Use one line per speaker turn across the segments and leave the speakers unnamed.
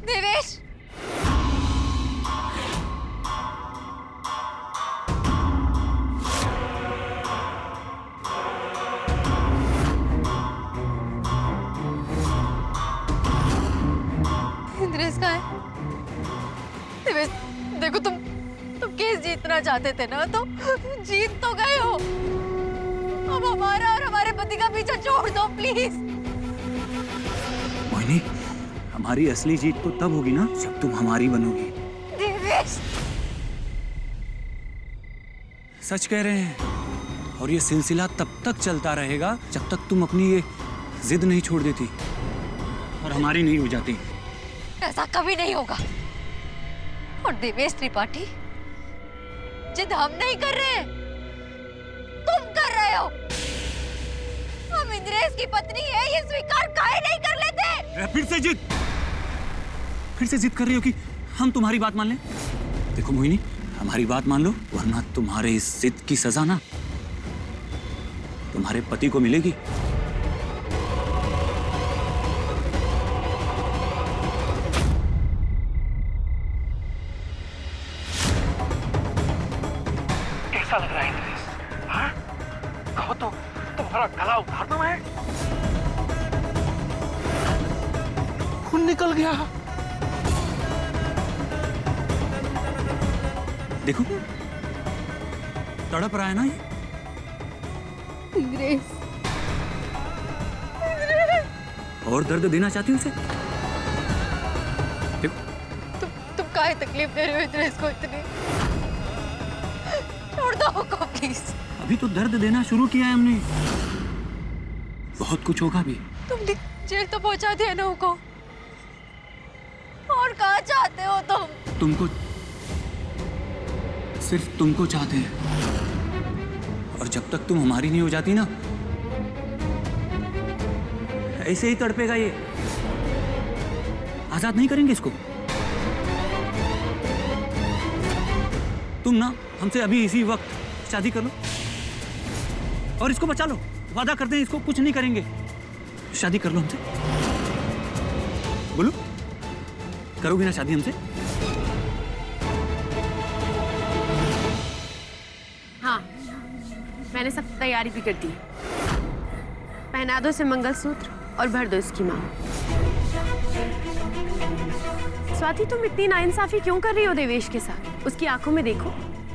देवेश, इंद्रेश कहाँ है? देवेश देखो, तुम केस जीतना चाहते थे ना, तो जीत तो गए हो। अब हमारा और हमारे पति का पीछा छोड़ दो प्लीज।
मोहिनी, हमारी असली जीत तो तब होगी ना जब तुम हमारी बनोगी।
देवेश,
सच कह रहे हैं, और ये सिलसिला तब तक चलता रहेगा जब तक तुम अपनी ये जिद नहीं छोड़ देती और हमारी नहीं हो जाती।
ऐसा कभी नहीं होगा। और देवेश त्रिपाठी, जिद हम नहीं कर रहे, तुम कर रहे हो। हम इंद्रेश की पत्नी है, ये स्वीकार काहे नहीं कर लेते?
फिर से जिद कर रही हो कि हम तुम्हारी बात मान लें? देखो मोहिनी, हमारी बात मान लो, वरना तुम्हारे इस जिद की सजा ना तुम्हारे पति को मिलेगी।
कैसा लग रहा है इंद्रेश? हाँ? कहो तो तुम्हारा गला उतार दूं मैं? खून निकल गया।
देखो, तड़प रहा है ना ये।
इंद्रेश,
और दर्द देना चाहती हो उसे? देखो,
तुम काहे तकलीफ दे रहे हो इंद्रेश को इतनी? छोड़ दो को प्लीज।
अभी तो दर्द देना शुरू किया है हमने, बहुत कुछ होगा भी।
तुमने जेल तो पहुंचा दिया ना को, और कहाँ चाहते हो तुम?
तुमको, सिर्फ तुमको चाहते हैं। और जब तक तुम हमारी नहीं हो जाती ना, ऐसे ही तड़पेगा ये। आजाद नहीं करेंगे इसको। तुम ना हमसे अभी इसी वक्त शादी कर लो और इसको बचा लो। वादा करते हैं इसको कुछ नहीं करेंगे। शादी कर लो हमसे। बोलो, करोगी ना शादी हमसे?
हाँ, मैंने सब तैयारी भी कर दी। पहना दो इसे मंगलसूत्र और भर दो इसकी मांग। स्वाति, तुम इतनी नाइंसाफी क्यों कर रही हो देवेश के साथ? उसकी आंखों में देखो,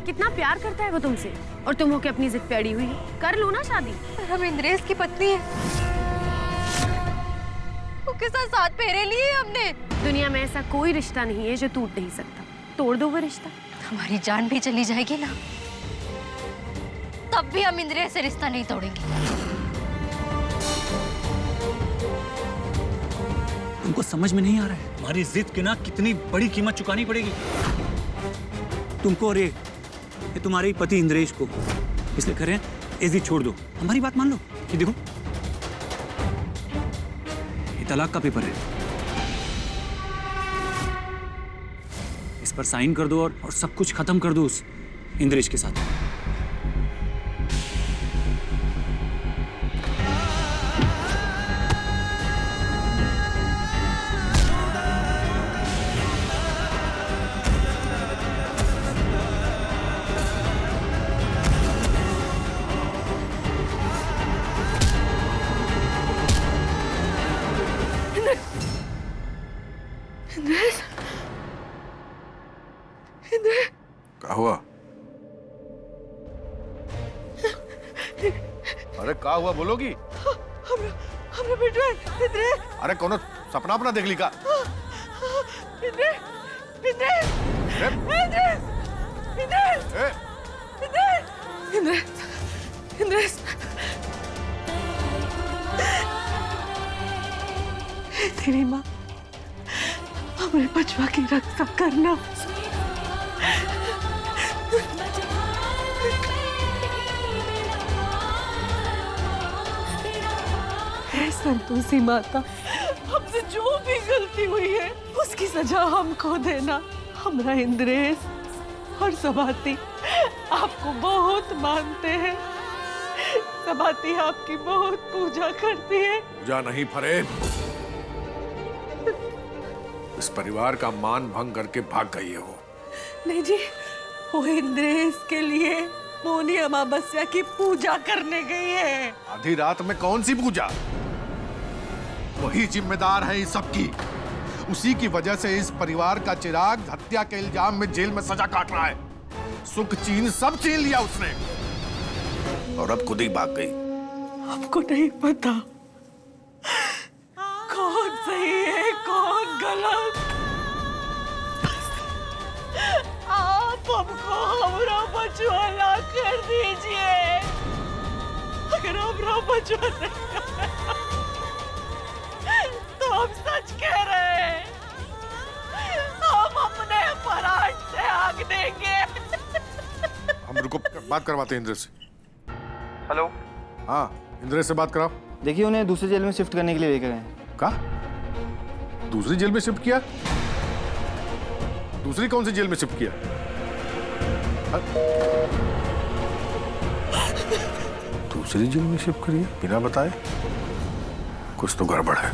कितना प्यार करता है वो तुमसे, और तुम होके अपनी जिद पे अड़ी हुई है। कर लो ना शादी।
पर हम इंद्रेश की पत्नी है, उसके साथ 7 फेरे लिए हमने।
दुनिया में ऐसा कोई रिश्ता नहीं है जो टूट नहीं सकता। तोड़ दो वो रिश्ता।
हमारी जान भी चली जाएगी ना, तब भी हम इंद्रेश से रिश्ता नहीं तोड़ेंगे।
तुमको समझ में नहीं आ रहा है, हमारी जिद की ना कितनी बड़ी कीमत चुकानी पड़ेगी तुमको और ये तुम्हारे ही पति इंद्रेश को। इसलिए कह रहे हैं, ये जिद छोड़ दो, हमारी बात मान लो। कि देखो, ये तलाक का पेपर है, इस पर साइन कर दो और सब कुछ खत्म कर दो उस इंद्रेश के साथ।
क्या हुआ? अरे क्या हुआ बोलोगी?
हमरा बेटा इंद्रेश।
अरे कौन सपना अपना देख ली का?
इंद्रेश, इंद्रेश, इंद्रेश, इंद्रेश, इंद्रेश, इंद्रेश, तेरी माँ हमारे बचवा की रक्षा करना। संतोषी माता, हमसे जो भी गलती हुई है उसकी सजा हमको देना। हमारा इंद्रेश और सभाती आपको बहुत मानते हैं। सभाती आपकी बहुत पूजा करती है।
पूजा नहीं फरेब, इस परिवार का मान भंग करके भाग गई है वो।
नहीं जी, वो इंद्रेश के लिए मौनी अमावस्या की पूजा करने गई है।
आधी रात में कौन सी पूजा? वही जिम्मेदार है इस सब की। उसी की वजह से इस परिवार का चिराग हत्या के इल्जाम में जेल में सजा काट रहा है। सुख चीन सब छीन लिया उसने और अब खुद ही भाग गई।
आपको नहीं पता कौन सही है कौन गलत। आप हमको हमरा बचवाला कर दीजिए। अगर हमरा बचवाला तो हम सच कह रहे हैं, हम अपने पराठ से आग देंगे।
हम रुको, बात करवाते हैं इंद्रेश से।
हेलो।
हाँ, इंद्रेश से बात कराओ।
देखिए, उन्हें दूसरी जेल में शिफ्ट करने के लिए लेकर गए हैं।
कहा? दूसरी जेल में शिफ्ट किया? दूसरी कौन सी जेल में शिफ्ट किया? दूसरी जेल में शिफ्ट करिए बिना बताए? कुछ तो गड़बड़ है,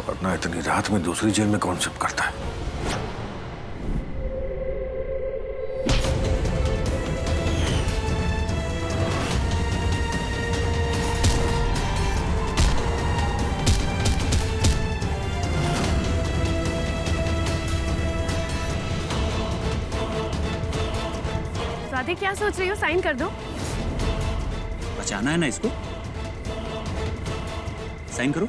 वरना इतनी रात में दूसरी जेल में कौन शिफ्ट करता है?
स्वाति, क्या सोच रही हो? साइन कर दो।
बचाना है ना इसको, साइन करो।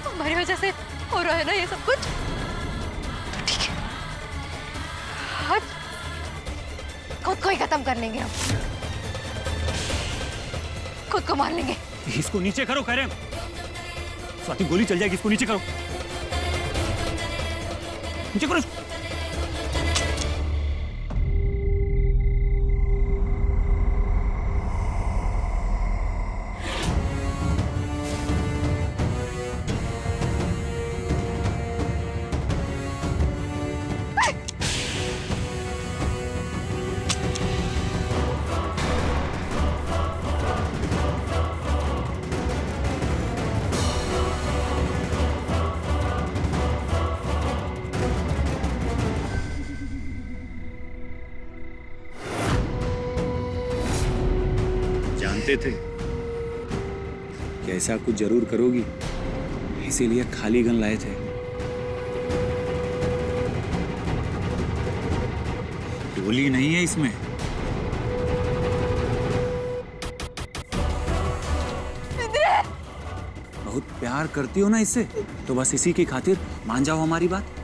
हमारी वजह से हो रहा है ना ये सब कुछ। ठीक है, आज खुद को ही खत्म कर लेंगे हम, खुद को मार लेंगे।
इसको नीचे करो कह रहे हैं। स्वाति, गोली चल जाएगी, इसको नीचे करो, नीचे करो इसको। जानते थे कि ऐसा कुछ जरूर करोगी, इसीलिए खाली गन लाए थे। गोली नहीं है इसमें। बहुत प्यार करती हो ना इससे, तो बस इसी की खातिर मान जाओ हमारी बात।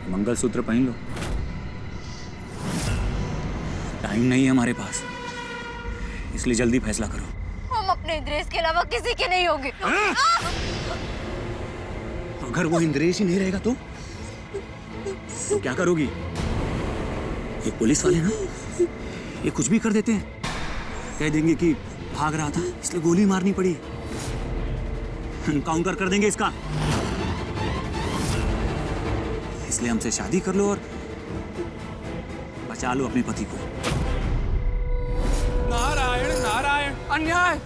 मंगलसूत्र पहन लो, टाइम नहीं है हमारे पास, इसलिए जल्दी फैसला करो।
हम अपने इंद्रेश के अलावा किसी के नहीं होंगे।
अगर वो इंद्रेश ही नहीं रहेगा तो क्या करोगी? ये पुलिस वाले ना, ये कुछ भी कर देते हैं। कह देंगे कि भाग रहा था इसलिए गोली मारनी पड़ी, काउंटर कर देंगे इसका। इसलिए हमसे शादी कर लो और बचा लो अपने पति को।
नारायण नारायण, अन्याय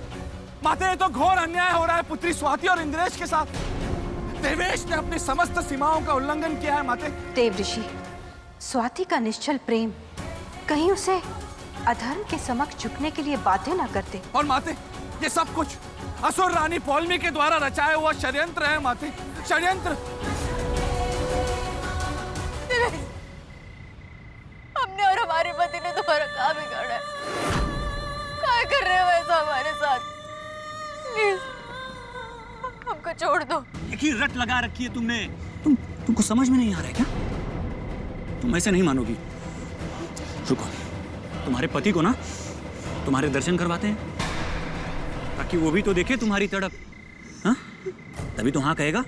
माते, तो घोर अन्याय हो रहा है पुत्री स्वाति और इंद्रेश के साथ। देवेश ने अपनी समस्त सीमाओं का उल्लंघन किया है माते।
देव ऋषि, स्वाति का निश्चल प्रेम कहीं उसे अधर्म के समक्ष झुकने के लिए बाध्य न करते।
और माते, ये सब कुछ असुर रानी पौलमी के द्वारा रचाया हुआ षड्यंत्र है माते, षड्यंत्र।
हमने और हमारे पति ने तुम्हारा काम बिगाड़ा है। क्या कर रहे हो ऐसा हमारे साथ? प्लीज हमको छोड़ दो।
एक ही रट लगा रखी है तुमने। तुमको समझ में नहीं आ रहा है क्या? तुम ऐसे नहीं मानोगी। रुको, तुम्हारे पति को ना तुम्हारे दर्शन करवाते हैं, ताकि वो भी तो देखे तुम्हारी तड़प। हाँ, तभी तो हाँ कहेगा।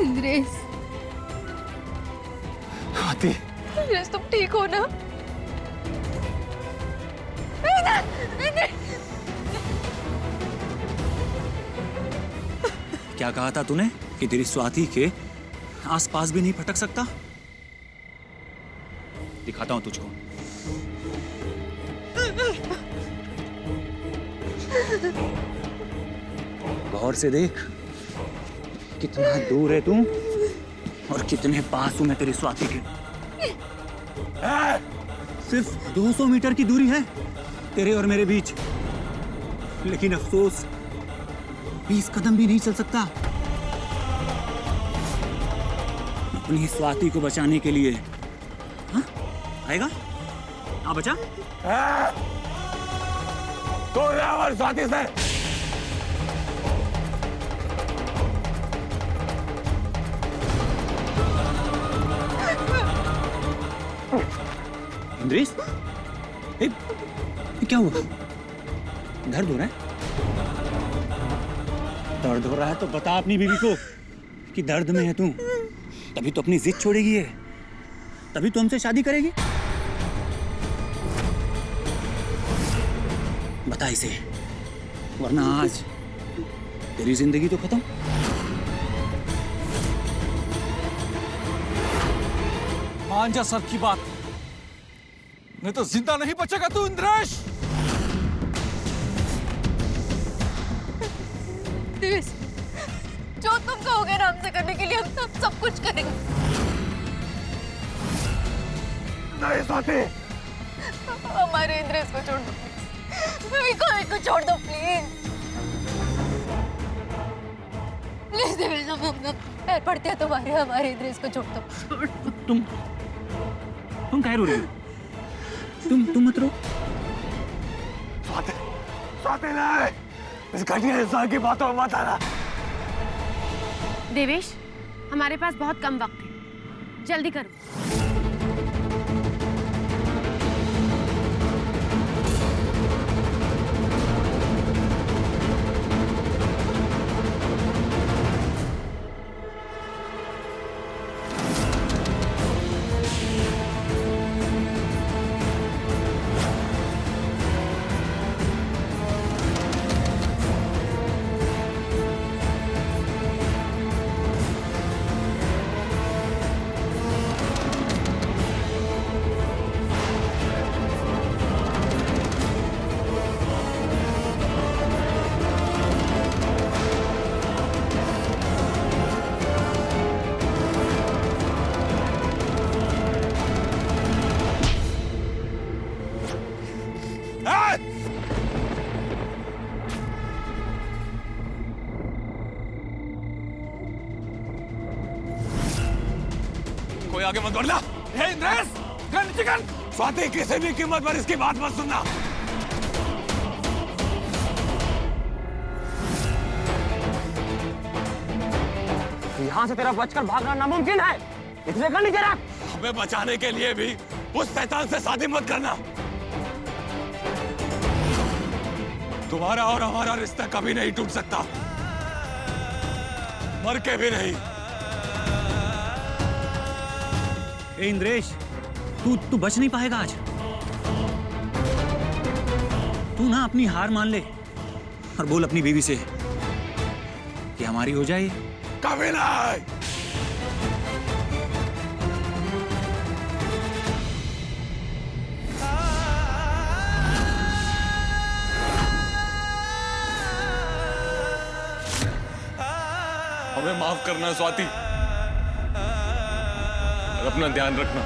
इंद्रेश,
स्वाति,
इंद्रेश तुम ठीक हो ना?
क्या कहा था तूने कि तेरी स्वाति के आसपास भी नहीं फटक सकता? दिखाता हूं तुझको। गौर से देख, कितना दूर है तू और कितने पास हूं मैं तेरी स्वाति के। सिर्फ 200 मीटर की दूरी है तेरे और मेरे बीच, लेकिन अफसोस 20 कदम भी नहीं चल सकता। अपनी स्वाति को बचाने के लिए। हाँ? आएगा? आ बचा?
तो रावण स्वाति से।
इंद्रेश, ये क्या हुआ? दर्द हो रहा है? दर्द हो रहा है तो बता अपनी बीवी को कि दर्द में है तू। तभी तो अपनी जिद छोड़ेगी है, तभी तो हमसे शादी करेगी। बता इसे, वरना आज तेरी जिंदगी तो खत्म।
मान जा सर की बात, नहीं तो जिंदा नहीं बचेगा तू इंद्रेश।
इंद्रेश, जो तुम कहोगे ना हमसे करने के लिए हम सब कुछ करेंगे।
नहीं स्वाति,
हमारे इंद्रेश को छोड़ दो, को छोड़ दो प्लीज। प्लीज देवेश, हम पैर पड़ते हैं तुम्हारे, हमारे इंद्रेश को छोड़ दो।
तुम कह रही हो? तुम मत रो।
स्वाति, स्वाति नहीं, इस घटिया इंसान की बातों में मत आना।
देवेश, हमारे पास बहुत कम वक्त है, जल्दी करो।
कोई आगे मत बढ़ना। हे इंद्रेश, गन चिकन। स्वाति, किसी भी कीमत पर इसकी बात मत सुनना।
यहाँ से तेरा बचकर भागना नामुमकिन है, इसलिए कर लीजिए रख।
हमें बचाने के लिए भी उस शैतान से शादी मत करना। तुम्हारा और हमारा रिश्ता कभी नहीं टूट सकता, मर के भी नहीं।
ए इंद्रेश, तू बच नहीं पाएगा आज। तू ना अपनी हार मान ले और बोल अपनी बीवी से कि हमारी हो जाए।
कभी नहीं। हमें माफ करना स्वाति, और अपना ध्यान रखना।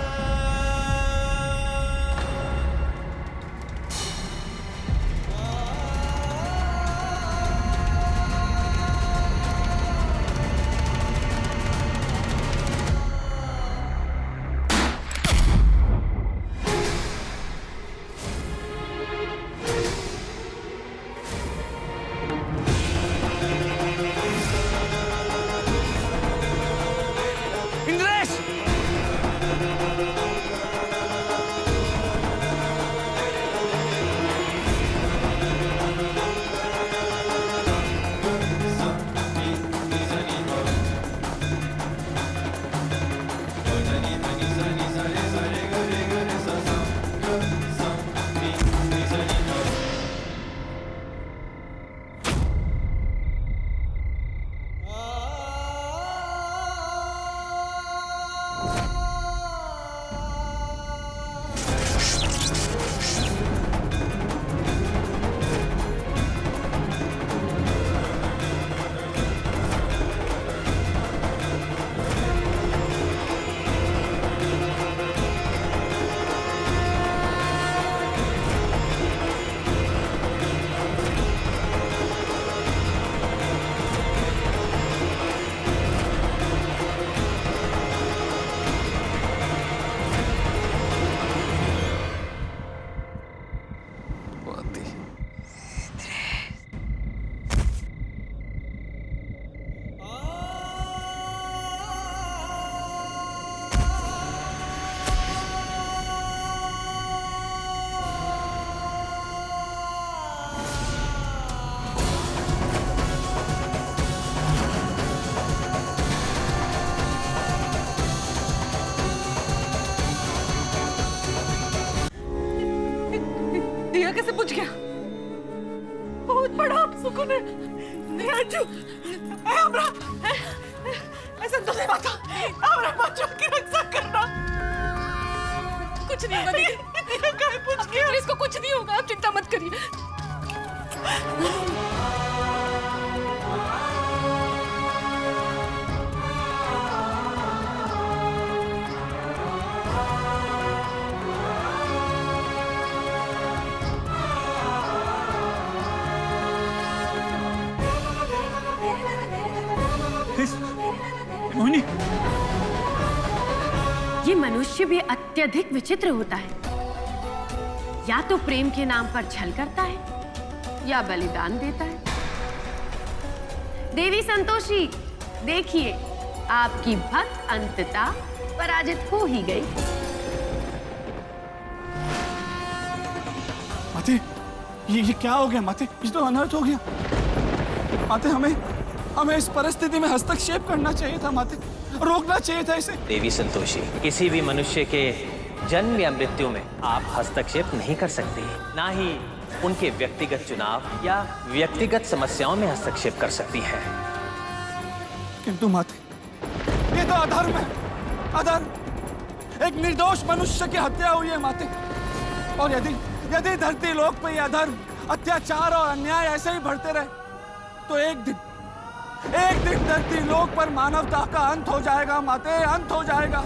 इंद्रेश!
गया, बहुत बड़ा अपसुकुन है। अंजू, हमरा, संतोषी माता, हमरा बच्चों की रक्षा करना।
कुछ नहीं होगा दीदी,
पूछ के
इसको कुछ नहीं होगा, आप चिंता मत करिए।
मोहिनी,
ये मनुष्य भी अत्यधिक विचित्र होता है। या तो प्रेम के नाम पर छल करता है या बलिदान देता है। देवी संतोषी, देखिए आपकी भक्त अंततः पराजित हो ही गई।
माते, ये क्या हो गया माते? ये तो अनर्थ हो गया माते। हमें इस परिस्थिति में हस्तक्षेप करना चाहिए था माते, रोकना चाहिए था इसे।
देवी संतोषी, किसी भी मनुष्य के जन्म या मृत्यु में आप हस्तक्षेप नहीं कर सकती, ना ही उनके व्यक्तिगत चुनाव या व्यक्तिगत समस्याओं में हस्तक्षेप कर सकती हैं।
किंतु माते, ये तो अधर्म है, अधर्म। एक निर्दोष मनुष्य की हत्या हुई है माते। और यदि धरती लोक पे ये अधर्म, अत्याचार और अन्याय ऐसे ही बढ़ते रहे तो एक दिन धरती लोक पर मानवता का अंत हो जाएगा माते, अंत हो जाएगा।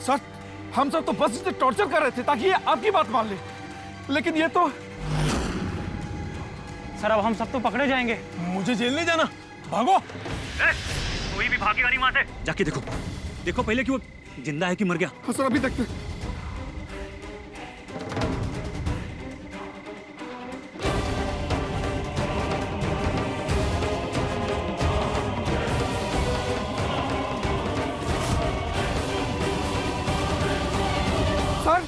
सर, हम सब तो बस इसे टॉर्चर कर रहे थे ताकि ये आपकी बात मान ले, लेकिन ये तो।
सर अब हम सब तो पकड़े जाएंगे।
मुझे जेल नहीं जाना, भागो।
कोई भी भागेगा नहीं वहां से। जाके देखो पहले कि वो जिंदा है कि मर गया।
सर अभी देखते।
सर,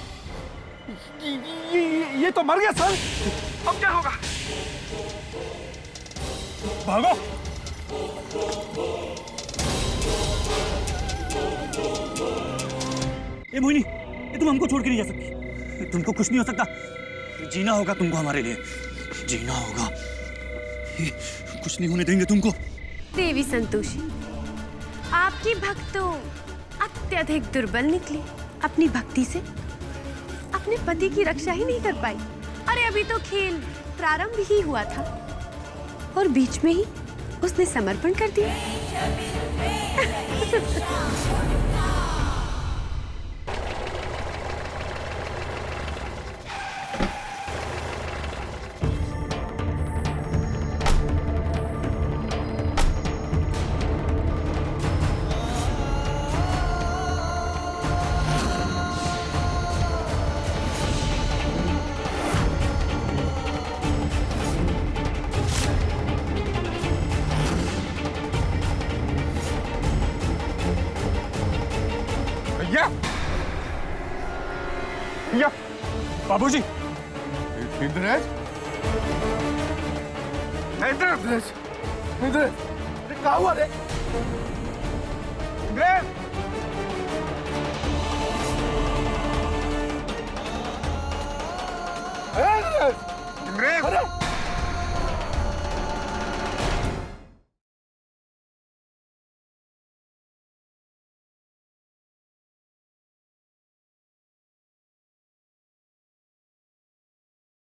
ये तो मर गया सर। अब क्या होगा? भागो।
ए मोहिनी, ये तुम हमको छोड़ के नहीं जा सकती। तुमको कुछ नहीं हो सकता। जीना होगा तुमको, हमारे लिए जीना होगा। ये कुछ नहीं होने देंगे तुमको।
देवी संतोषी, आपकी भक्त तो अत्यधिक दुर्बल निकली। अपनी भक्ति से अपने पति की रक्षा ही नहीं कर पाई। अरे अभी तो खेल प्रारंभ ही हुआ था और बीच में ही उसने समर्पण कर दिया।
भैया, बाबूजी।
इंद्रेश, इंद्रेश, इंद्रेश, क्या हुआ रे? इंद्रेश, इंद्रेश, इंद्रेश,